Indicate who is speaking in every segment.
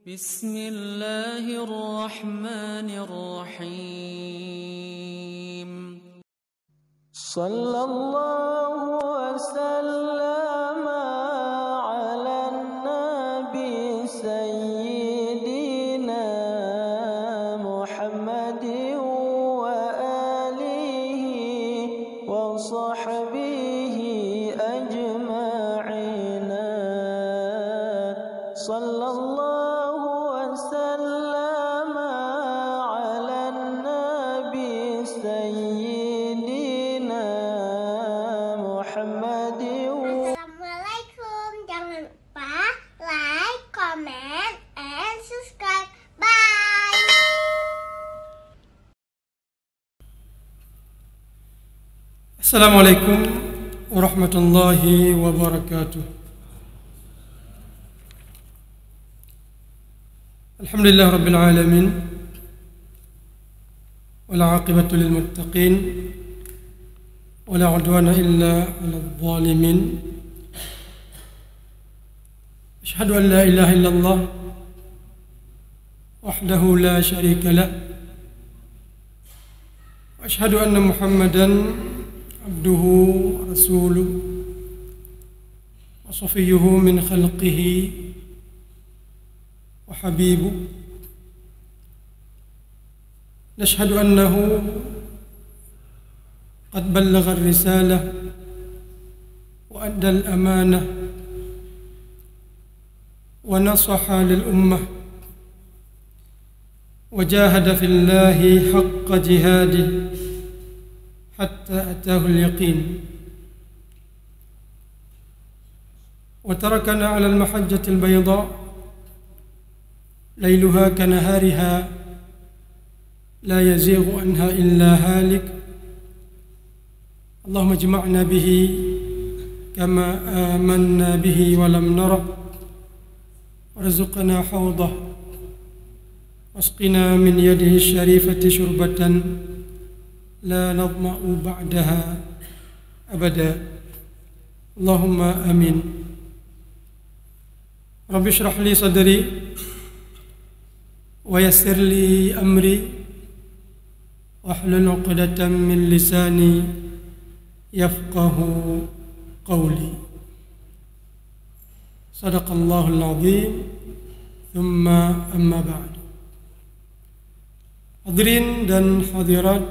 Speaker 1: Bismillahirrahmanirrahim.
Speaker 2: Sallallahu wasallam ala nabi sayyidina Muhammadin wa alihi wa sahbihi ajma'ina. Sallallahu wasallam ala nabi sayyidina Muhammadin.
Speaker 3: Assalamualaikum. Jangan lupa like, comment, and subscribe. Bye.
Speaker 4: Assalamualaikum warahmatullahi wabarakatuh. Alhamdulillah rabbil alamin, wal aqibatu lil muttaqin, wala udwana illa 'alal zalimin. Asyhadu an la ilaha illallah wahdahu la syarika lah, wa asyhadu anna Muhammadan abduhu wa rasuluh wa safiyyuhu min khalqihi wa habibu. Nashhadu annahu qad ballagha ar-risalah wa adda al-amanah wa nasaha lil ummah wa jahada fillahi haqqa jihadihi hatta ataahu al-yaqin wa tarakana 'ala al-mahajjati al-bayda ليلها كنهارها لا يزيغ عنها إلا هالك. اللهم اجمعنا به كما آمنا به ولم نره، وارزقنا حوضه، واسقنا من يده الشريفة شربة لا نظمأ بعدها أبدا. اللهم آمين. رب اشرح لي صدري ويسر لي أمري واحلل عقدة من لساني يفقه قولي. صدق الله العظيم. ثم أما بعد. Hadirin dan hadirat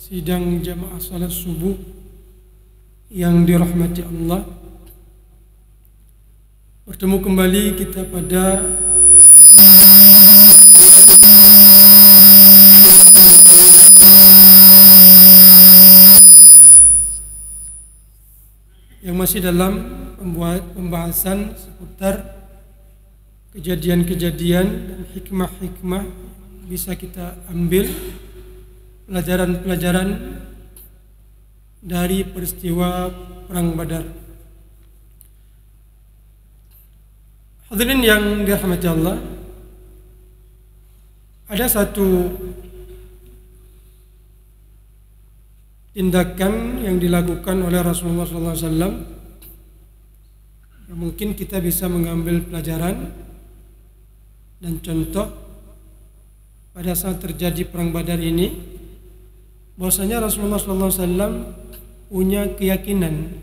Speaker 4: sidang jamaah salat subuh yang dirahmati Allah, bertemu kembali kita pada yang masih dalam pembahasan seputar kejadian-kejadian dan hikmah-hikmah bisa kita ambil pelajaran-pelajaran dari peristiwa Perang Badar. Hadirin yang dirahmati Allah, ada satu tindakan yang dilakukan oleh Rasulullah SAW yang mungkin kita bisa mengambil pelajaran dan contoh pada saat terjadi Perang Badar ini, bahwasanya Rasulullah SAW punya keyakinan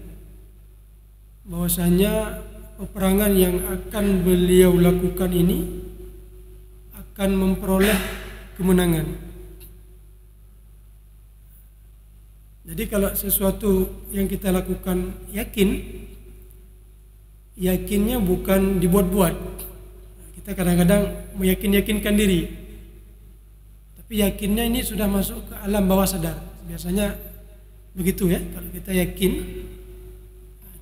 Speaker 4: bahwasanya peperangan yang akan beliau lakukan ini akan memperoleh kemenangan. Jadi kalau sesuatu yang kita lakukan yakinnya bukan dibuat-buat. Kita kadang-kadang meyakinkan diri, tapi yakinnya ini sudah masuk ke alam bawah sadar. Biasanya begitu ya, kalau kita yakin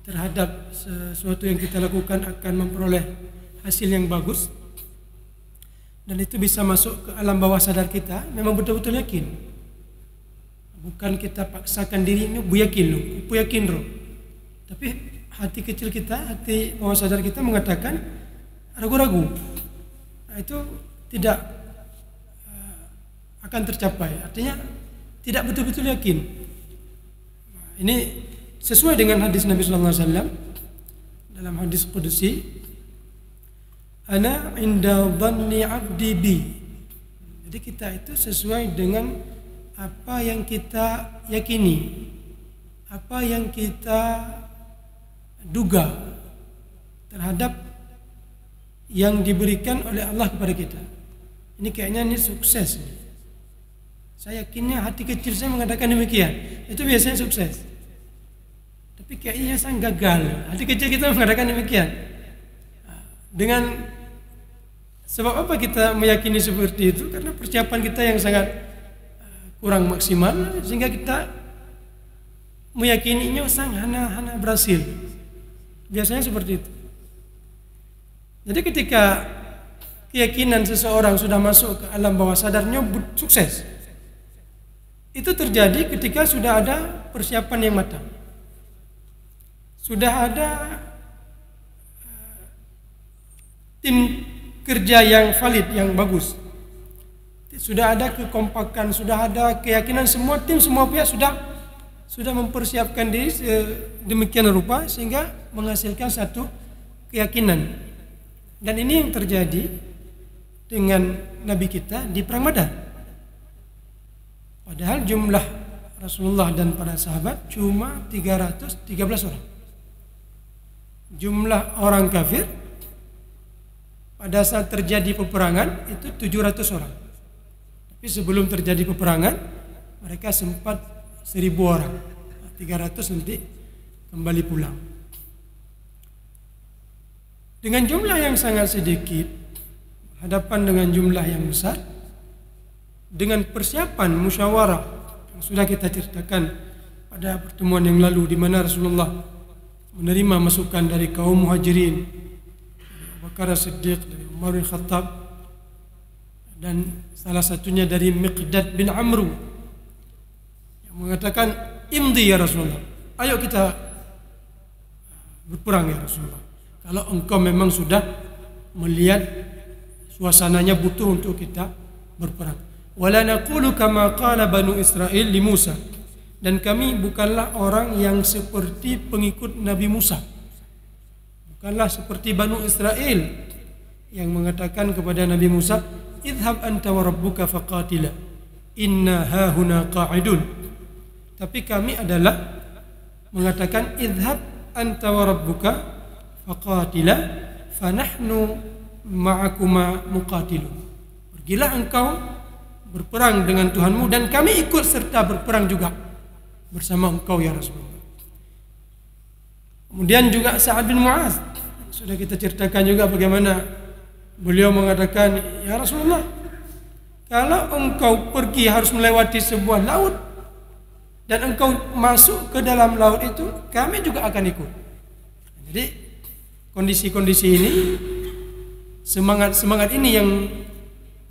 Speaker 4: terhadap sesuatu yang kita lakukan akan memperoleh hasil yang bagus, dan itu bisa masuk ke alam bawah sadar kita, memang betul-betul yakin. Bukan kita paksakan diri ini, bu yakin roh. Tapi hati kecil kita, hati bawah sadar kita mengatakan ragu-ragu. Nah, itu tidak akan tercapai. Artinya tidak betul-betul yakin. Nah, ini sesuai dengan hadis Nabi SAW dalam hadis Qudsi. ana inda dhanni 'abdi bi. Jadi kita itu sesuai dengan apa yang kita yakini, apa yang kita duga terhadap yang diberikan oleh Allah kepada kita. Ini kayaknya ini sukses. Saya yakinnya hati kecil saya mengatakan demikian. Itu biasanya sukses. Tapi kayaknya saya gagal. Hati kecil kita mengatakan demikian. Dengan sebab apa kita meyakini seperti itu? Karena persiapan kita yang sangat kurang maksimal, sehingga kita meyakininya sang hana berhasil. Biasanya seperti itu. Jadi ketika keyakinan seseorang sudah masuk ke alam bawah sadarnya sukses, itu terjadi ketika sudah ada persiapan yang matang, sudah ada tim kerja yang valid, yang bagus, sudah ada kekompakan, sudah ada keyakinan, semua tim, semua pihak sudah mempersiapkan diri demikian rupa sehingga menghasilkan satu keyakinan. Dan ini yang terjadi dengan Nabi kita di Perang Badar. Padahal jumlah Rasulullah dan para sahabat cuma 313 orang. Jumlah orang kafir pada saat terjadi peperangan itu 700 orang. Tapi sebelum terjadi peperangan mereka sempat 1000 orang. 300 nanti kembali pulang. Dengan jumlah yang sangat sedikit hadapan dengan jumlah yang besar, dengan persiapan musyawarah yang sudah kita ceritakan pada pertemuan yang lalu, di mana Rasulullah menerima masukan dari kaum Muhajirin, Abu Bakar As-Siddiq, dari Umar bin Khattab, dan salah satunya dari Miqdad bin Amru yang mengatakan, imdi ya Rasulullah, ayo kita berperang ya Rasulullah, kalau engkau memang sudah melihat suasananya butuh untuk kita berperang. Wala naqulu kama qala Banu Israil li Musa, dan kami bukanlah orang yang seperti pengikut Nabi Musa, bukanlah seperti Banu Israil yang mengatakan kepada Nabi Musa, idhab anta wa rabbuka faqatila inna hahuna qa'idun. Tapi kami adalah mengatakan idhab anta wa rabbuka faqatila fanahnu ma'akuma muqatilun. Pergilah engkau berperang dengan Tuhanmu dan kami ikut serta berperang juga bersama engkau ya Rasulullah. Kemudian juga Sa'ad bin Mu'adz, sudah kita ceritakan juga bagaimana beliau mengatakan, ya Rasulullah, kalau engkau pergi harus melewati sebuah laut dan engkau masuk ke dalam laut itu, kami juga akan ikut. Jadi kondisi-kondisi ini, semangat ini yang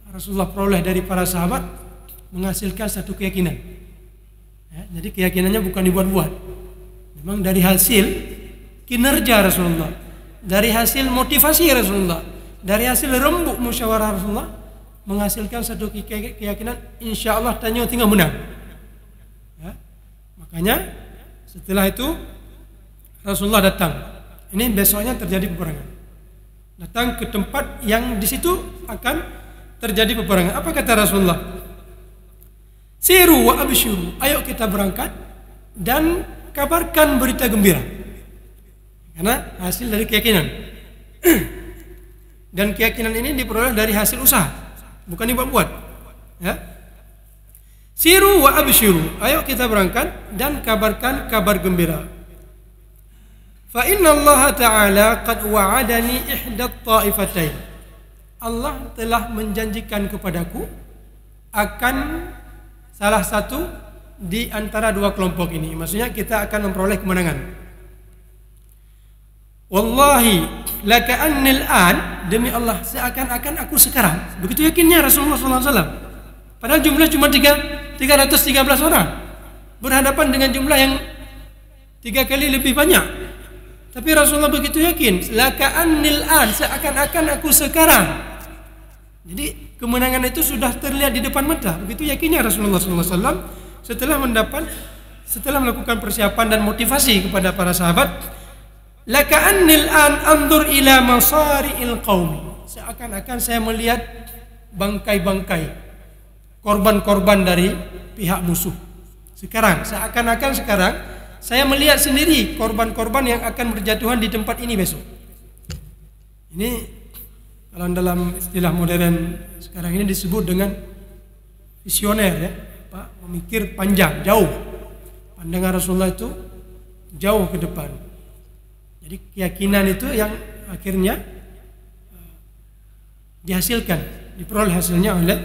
Speaker 4: Rasulullah peroleh dari para sahabat menghasilkan satu keyakinan. Ya, jadi keyakinannya bukan dibuat-buat, memang dari hasil kinerja Rasulullah, dari hasil motivasi Rasulullah, dari hasil rembuk musyawarah Rasulullah, menghasilkan satu keyakinan, insya Allah tanya tinggal menang. Ya, makanya setelah itu Rasulullah datang. Ini besoknya terjadi peperangan. Datang ke tempat yang di situ akan terjadi peperangan. Apa kata Rasulullah? Siru wa abshiru, ayo kita berangkat dan kabarkan berita gembira. Karena hasil dari keyakinan. Dan keyakinan ini diperoleh dari hasil usaha, bukan dibuat-buat. Ya. Siru wa abshiru, ayo kita berangkat dan kabarkan kabar gembira. Fa inna Allah Ta'ala qad wa'adani ihdat ta'ifatain. Allah telah menjanjikan kepadaku akan salah satu di antara dua kelompok ini. Maksudnya kita akan memperoleh kemenangan. Wallahi laka'annil an, demi Allah seakan-akan aku sekarang. Begitu yakinnya Rasulullah SAW. Padahal jumlah cuma 313 orang, berhadapan dengan jumlah yang 3 kali lebih banyak. Tapi Rasulullah begitu yakin, laka'annil an, seakan-akan aku sekarang. Jadi kemenangan itu sudah terlihat di depan mata. Begitu yakinnya Rasulullah SAW setelah melakukan persiapan dan motivasi kepada para sahabat. Laka'annil an anzur ila masari'il qaumi. seakan-akan saya melihat bangkai-bangkai korban-korban dari pihak musuh. Sekarang saya melihat sendiri korban-korban yang akan berjatuhan di tempat ini besok. Ini kalau dalam istilah modern sekarang ini disebut dengan visioner, ya, memikir panjang, jauh. Pandangan Rasulullah itu jauh ke depan. Jadi keyakinan itu yang akhirnya dihasilkan, diperoleh hasilnya oleh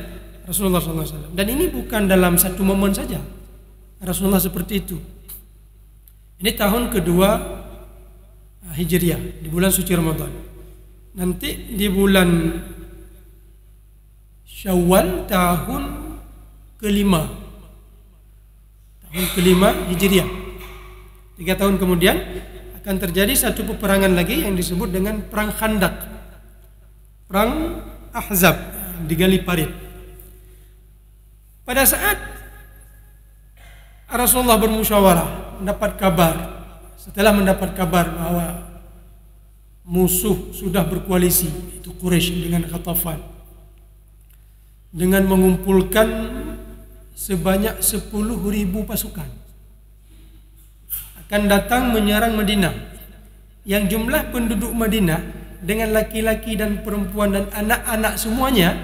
Speaker 4: Rasulullah SAW. Dan ini bukan dalam satu momen saja Rasulullah seperti itu. Ini tahun kedua Hijriah, di bulan suci Ramadan. Nanti di bulan Syawal tahun kelima Hijriah, 3 tahun kemudian akan terjadi satu peperangan lagi yang disebut dengan Perang Khandaq, Perang Ahzab, digali parit. Pada saat Rasulullah bermusyawarah, setelah mendapat kabar bahwa musuh sudah berkoalisi, itu Quraisy dengan Khatafan, dengan mengumpulkan sebanyak 10.000 pasukan akan datang menyerang Madinah, yang jumlah penduduk Madinah dengan laki-laki dan perempuan dan anak-anak semuanya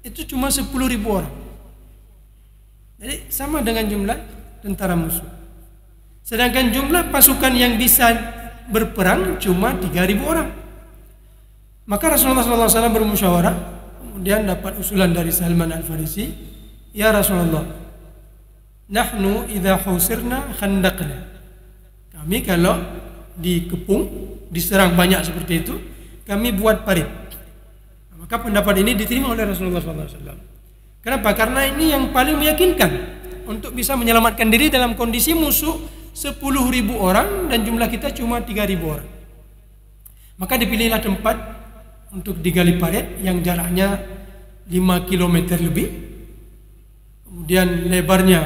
Speaker 4: itu cuma 10.000 orang. Jadi sama dengan jumlah tentara musuh. Sedangkan jumlah pasukan yang bisa berperang cuma 3.000 orang. Maka Rasulullah SAW bermusyawarah, kemudian dapat usulan dari Salman Al-Farisi, "Ya Rasulullah, nahnu idza husirna khandaqna." Kami kalau dikepung, diserang banyak seperti itu, kami buat parit. Maka pendapat ini diterima oleh Rasulullah SAW. Kenapa? Karena ini yang paling meyakinkan untuk bisa menyelamatkan diri dalam kondisi musuh 10.000 orang dan jumlah kita cuma 3.000 orang. Maka dipilihlah tempat untuk digali parit yang jaraknya 5 km lebih, kemudian lebarnya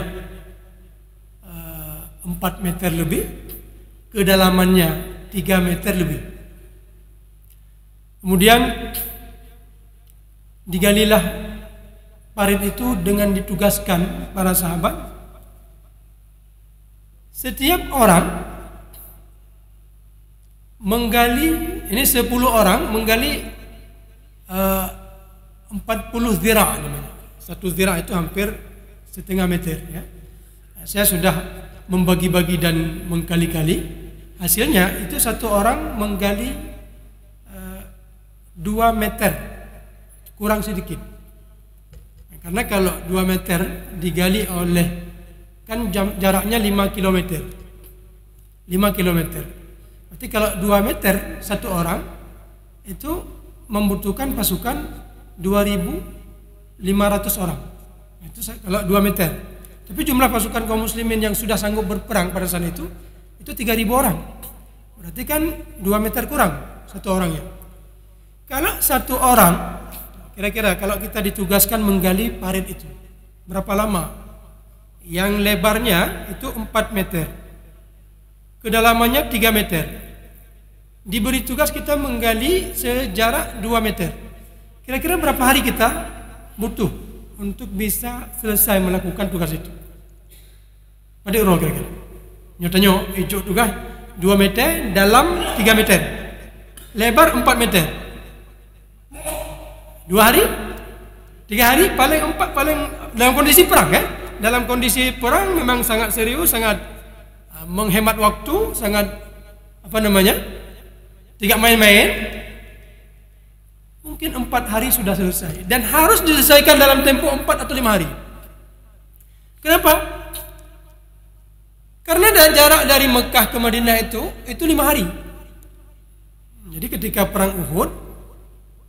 Speaker 4: 4 meter lebih, kedalamannya 3 meter lebih. Kemudian digalilah parit itu dengan ditugaskan para sahabat, setiap orang menggali, ini 10 orang menggali 40 zira namanya. 1 zira itu hampir setengah meter, ya. Saya sudah membagi-bagi dan mengkali-kali. Hasilnya itu 1 orang menggali 2 meter kurang sedikit. Karena kalau 2 meter digali oleh, kan jaraknya 5 km. 5 km. Berarti kalau 2 meter 1 orang itu membutuhkan pasukan 2.500 orang. Itu kalau 2 meter. Tapi jumlah pasukan kaum muslimin yang sudah sanggup berperang pada saat itu 3.000 orang. Berarti kan 2 meter kurang 1 orangnya. Kalau 1 orang, kira-kira kalau kita ditugaskan menggali parit itu berapa lama? Yang lebarnya itu 4 meter, kedalamannya 3 meter. Diberi tugas kita menggali sejarak 2 meter. Kira-kira berapa hari kita butuh untuk bisa selesai melakukan tugas itu? Pada urut kira-kira. Nyatanya itu tugas 2 meter, dalam 3 meter, lebar 4 meter. 2 hari? 3 hari? Paling 4, paling dalam kondisi perang, kan? Dalam kondisi perang memang sangat serius, sangat menghemat waktu, sangat tidak main-main. Mungkin 4 hari sudah selesai, dan harus diselesaikan dalam tempo 4 atau 5 hari. Kenapa? Karena jarak dari Mekah ke Madinah itu 5 hari. Jadi ketika perang Uhud,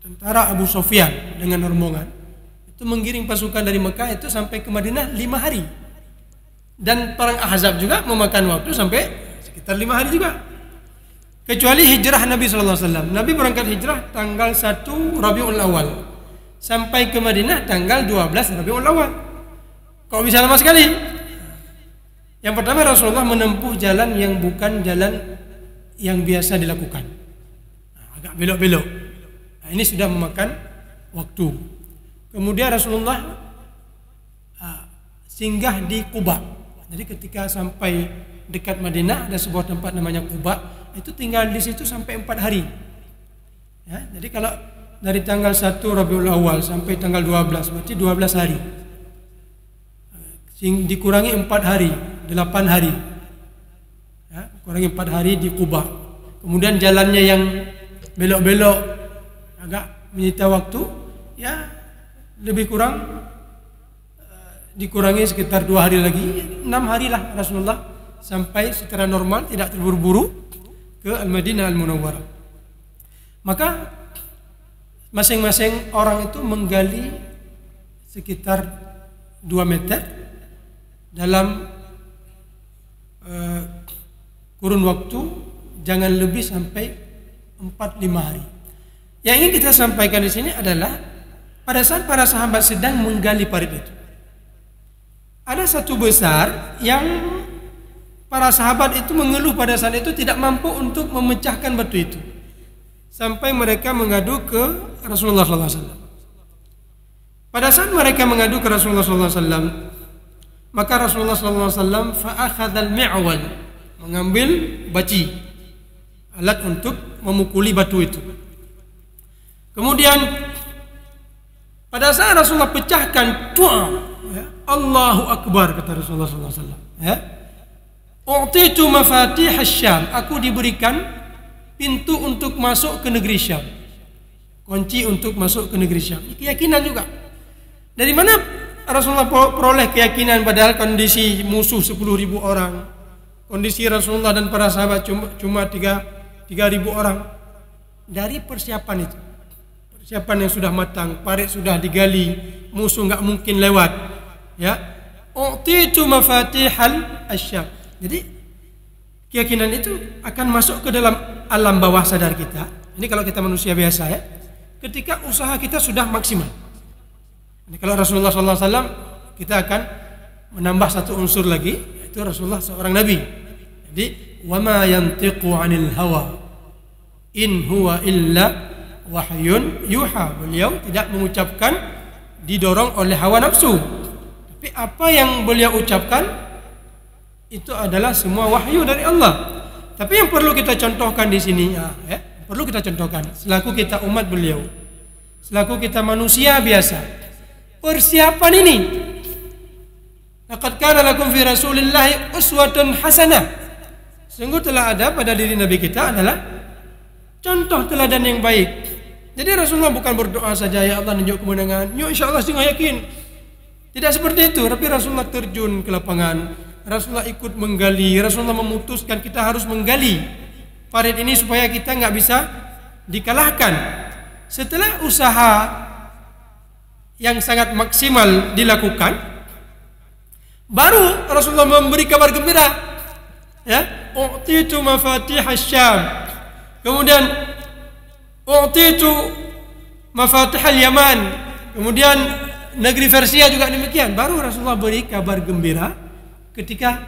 Speaker 4: tentara Abu Sufyan dengan rombongan itu menggiring pasukan dari Mekah itu sampai ke Madinah 5 hari. Dan perang Ahzab juga memakan waktu sampai sekitar 5 hari juga. Kecuali hijrah Nabi SAW. Nabi berangkat hijrah tanggal 1 Rabiul Awal, sampai ke Madinah tanggal 12 Rabiul Awal. Kok bisa lama sekali? Yang pertama, Rasulullah menempuh jalan yang bukan jalan yang biasa dilakukan. Agak belok-belok. ini sudah memakan waktu. Kemudian Rasulullah singgah di Quba. Jadi ketika sampai dekat Madinah ada sebuah tempat namanya Quba, itu tinggal di situ sampai 4 hari. Ya, jadi kalau dari tanggal 1 Rabiul Awal sampai tanggal 12 berarti 12 hari. Dikurangi 4 hari, 8 hari. Ya, kurangi 4 hari di Quba. Kemudian jalannya yang belok-belok agak menyita waktu, ya lebih kurang dikurangi sekitar 2 hari lagi, 6 hari lah Rasulullah sampai secara normal, tidak terburu-buru ke Al-Madinah Al-Munawwarah. Maka masing-masing orang itu menggali sekitar 2 meter dalam kurun waktu jangan lebih sampai 4-5 hari. Yang ingin kita sampaikan di sini adalah pada saat para sahabat sedang menggali parit itu, ada satu besar yang para sahabat itu mengeluh pada saat itu tidak mampu untuk memecahkan batu itu, sampai mereka mengadu ke Rasulullah SAW. Pada saat mereka mengadu ke Rasulullah SAW, maka Rasulullah SAW fa'akhadhal mi'wal, mengambil baci, alat untuk memukuli batu itu. Kemudian pada saat Rasulullah pecahkan, ya, Allahu Akbar, kata Rasulullah SAW. Ya, u'titu mafatih Syam, aku diberikan pintu untuk masuk ke negeri Syam, kunci untuk masuk ke negeri Syam. Keyakinan juga. Dari mana Rasulullah peroleh keyakinan padahal kondisi musuh 10.000 orang, kondisi Rasulullah dan para sahabat cuma 3.000 orang? Dari persiapan itu, persiapan yang sudah matang, parit sudah digali, musuh nggak mungkin lewat. Ya, u'titu mafatihal Syam. Jadi keyakinan itu akan masuk ke dalam alam bawah sadar kita. Ini kalau kita manusia biasa, ya, ketika usaha kita sudah maksimal. Ini kalau Rasulullah SAW, kita akan menambah satu unsur lagi, yaitu Rasulullah seorang Nabi. Jadi wama yantiqu 'anil hawa in huwa illa wahyun yuha. Beliau tidak mengucapkan didorong oleh hawa nafsu, tapi apa yang beliau ucapkan itu adalah semua wahyu dari Allah. Tapi yang perlu kita contohkan di sini, ya, perlu kita contohkan selaku kita umat beliau, selaku kita manusia biasa, persiapan ini. Laqad kana lakum fi Rasulillahi uswatun hasanah. Sungguh telah ada pada diri Nabi kita adalah contoh teladan yang baik. Jadi Rasulullah bukan berdoa saja, ya Allah tunjuk kemenangan, ya insyaallah saya yakin. Tidak seperti itu, tapi Rasulullah terjun ke lapangan. Rasulullah ikut menggali. Rasulullah memutuskan kita harus menggali parit ini supaya kita nggak bisa dikalahkan. Setelah usaha yang sangat maksimal dilakukan, baru Rasulullah memberi kabar gembira. Ya, u'titu mafatih Syam. Kemudian u'titu mafatih al-Yaman. Kemudian negeri Persia juga demikian. Baru Rasulullah beri kabar gembira ketika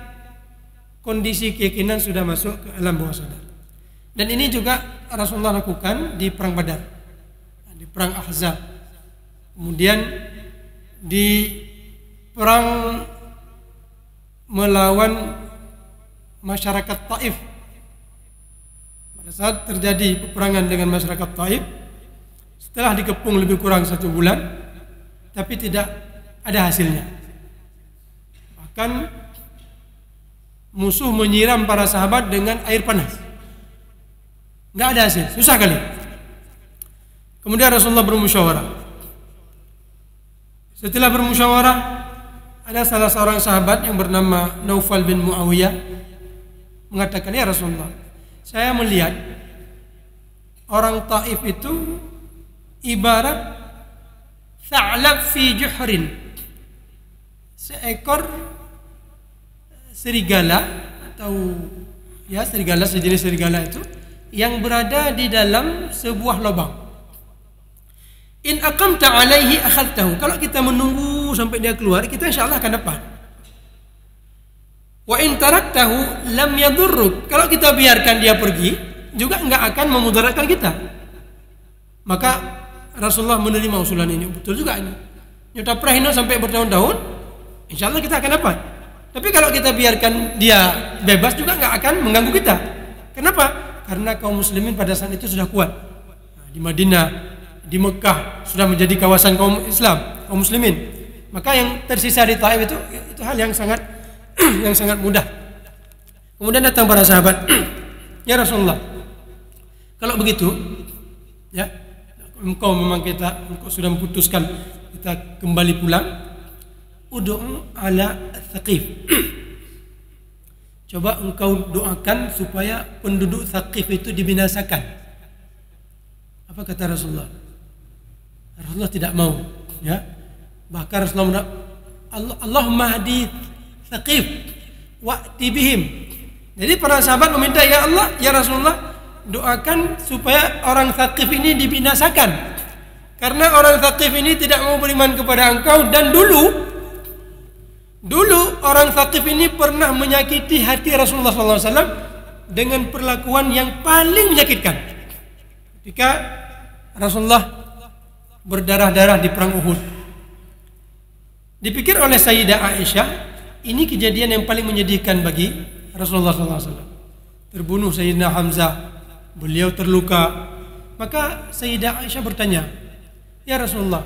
Speaker 4: kondisi keyakinan sudah masuk ke alam bawah sadar. Dan ini juga Rasulullah lakukan di perang Badar, di perang Ahzab, kemudian di perang melawan masyarakat Taif. Pada saat terjadi peperangan dengan masyarakat Taif, setelah dikepung lebih kurang 1 bulan, tapi tidak ada hasilnya. Bahkan musuh menyiram para sahabat dengan air panas, nggak ada hasil, susah kali. Kemudian Rasulullah bermusyawarah. Setelah bermusyawarah, ada salah seorang sahabat yang bernama Naufal bin Muawiyah mengatakan, ya Rasulullah, saya melihat orang Taif itu ibarat tha'lab fi juhrin, seekor serigala, atau ya serigala, sejenis serigala itu yang berada di dalam sebuah lubang. In aqamta alaihi akhadtahu. Kalau kita menunggu sampai dia keluar, kita insyaallah akan dapat. Wa in taraktahu lam yadurruk. Kalau kita biarkan dia pergi, juga enggak akan memudaratkan kita. Maka Rasulullah menerima usulan ini. Betul juga ini. Nyuta prahino sampai bertahun-tahun, insya Allah kita akan dapat. Tapi kalau kita biarkan dia bebas juga nggak akan mengganggu kita. Kenapa? Karena kaum muslimin pada saat itu sudah kuat. Di Madinah, di Mekah sudah menjadi kawasan kaum Islam, kaum muslimin. Maka yang tersisa di Taif itu hal yang sangat yang sangat mudah. Kemudian datang para sahabat, ya Rasulullah, kalau begitu, ya, engkau sudah memutuskan kita kembali pulang. Ud'u ala Thaqif. Coba engkau doakan supaya penduduk Thaqif itu dibinasakan. Apa kata Rasulullah? Rasulullah tidak mau, ya. Bahkan Rasulullah Allahumma hadi Thaqif wa'ti bihim. Jadi para sahabat meminta, ya Allah, ya Rasulullah, doakan supaya orang Thaqif ini dibinasakan. Karena orang Thaqif ini tidak mau beriman kepada engkau, dan dulu orang Thaqif ini pernah menyakiti hati Rasulullah SAW dengan perlakuan yang paling menyakitkan. Ketika Rasulullah berdarah-darah di perang Uhud, dipikir oleh Sayyidah Aisyah, ini kejadian yang paling menyedihkan bagi Rasulullah SAW. Terbunuh Sayyidina Hamzah, beliau terluka. Maka Sayyidah Aisyah bertanya, ya Rasulullah,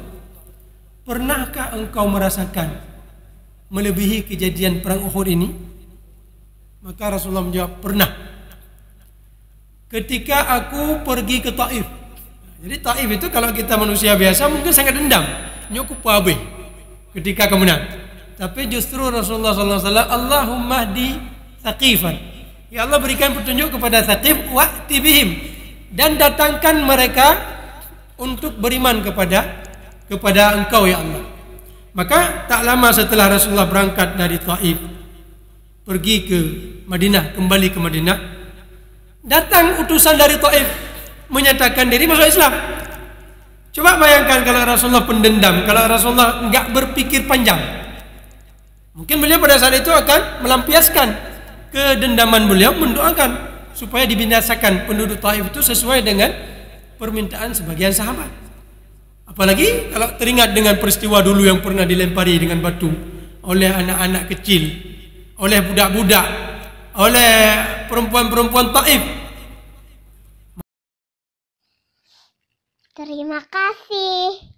Speaker 4: pernahkah engkau merasakan melebihi kejadian perang Uhud ini? Maka Rasulullah menjawab, pernah. Ketika aku pergi ke Taif. Jadi Taif itu kalau kita manusia biasa mungkin sangat dendam, nyukup pabe ketika kemenang. Tapi justru Rasulullah SAW, Allahumma hdi Thaqifan, ya Allah, berikan petunjuk kepada Thaqif, wa'ti bihim, dan datangkan mereka untuk beriman kepada engkau, ya Allah. Maka tak lama setelah Rasulullah berangkat dari Taif pergi ke Madinah, kembali ke Madinah, datang utusan dari Taif menyatakan diri masuk Islam. Coba bayangkan kalau Rasulullah pendendam, kalau Rasulullah enggak berpikir panjang, mungkin beliau pada saat itu akan melampiaskan kedendaman beliau, mendoakan supaya dibinasakan penduduk Taif itu sesuai dengan permintaan sebagian sahabat. Apalagi kalau teringat dengan peristiwa dulu yang pernah dilempari dengan batu oleh anak-anak kecil, oleh budak-budak, oleh perempuan-perempuan Taif.
Speaker 3: Terima kasih.